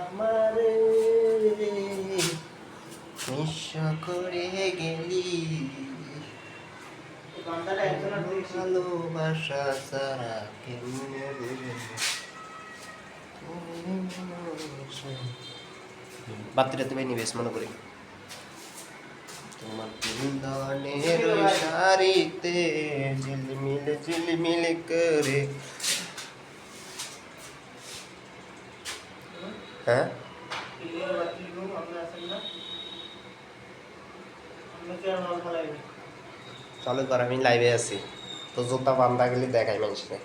আমারে নিঃস্ব করে গেলি ভালোবাসা ছাড়া কেমনে বাতিটা তুমি নিবেশ মনে করি তোমার বৃন্দাবনের শাড়িতে ঝিলমিল ঝিলমিল করে হ্যাঁ চলো কর আমি লাইভে আছি তো জুতা বান্ধা গেলে দেখাই মানুষকে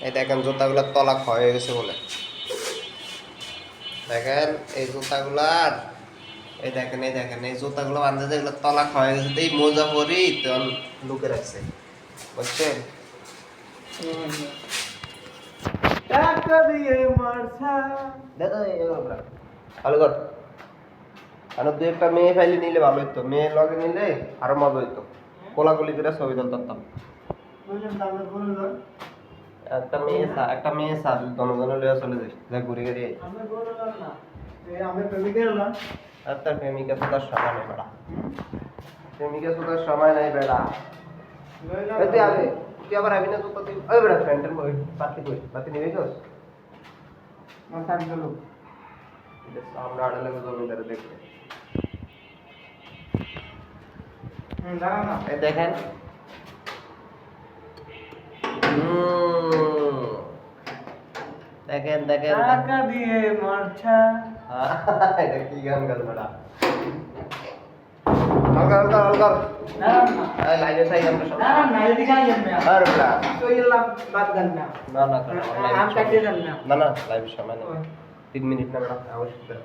এই দেখেন জুতাগুলোর তলা ক্ষয় হয়ে গেছে বলে দেখেন এই জুতাগুলার এই দেখেন এই জুতাগুলো বান্ধা যেগুলো তলা ক্ষয় হয়ে গেছে এই মোজা পরি তখন লুকে রাখছে বুঝছেন টাকা দিয়ে মারছা দাদা ভালো কর আর দু একটা মেয়ে ফাইলে নিলে ভালো হইতো মেয়ে লগে নিলে আরো মজা হইতো কোলাগুলি করে ছবি তুলতাম একটা মেয়ে সাথ দনজনে লইয়া চলে যাই যা ঘুরে ঘুরে আর তার প্রেমিকা তো তার সময় নেই বেড়া প্রেমিকা তো তার সময় নেই বেড়া তুই আগে তুই আবার আবি না তো তুই ওই বেড়া ফ্রেন্ডের বই বাতি নিবি তো আমরা আড়ালে জমিদারে দেখবে দেখেন দেখেন দেখেন টাকা দিয়ে মারছা এটা কি গান গাল বড়া অলগা এই লাইভে তাই আমরা সব না এদিকে আইয়েন না আরে বড়া তো ইল্লা বাদ দেন না আম কাটিয়ে দেন না লাইভ সময় না 3 মিনিট না বড়া অবশ্যই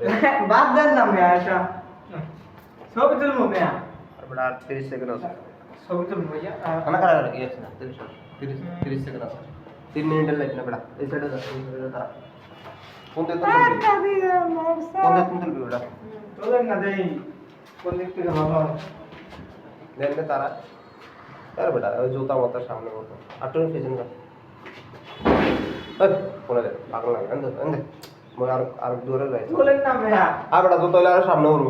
বাদ দেন না মিয়া এটা সব তুলমু মিয়া আর বড়া 30 সেকেন্ড আছে সব তুলমু মিয়া খানা খাওয়ার কি আছে না 30 সেকেন্ড আছে 3 মিনিটের লাইভ না বড়া এই সাইডে যা এই সাইডে তারা কোন দিকে তুলবি বড়া তোলেন না দেই কোন দিক থেকে ভালো দেখলে তারা তার বেটা ওই জুতা মতো সামনে মতো আর তুমি পেছন না বলে দে পাগল লাগে আর দূরে যাই বলেন না ভাইয়া আর বেটা জুতা আর সামনে উড়বো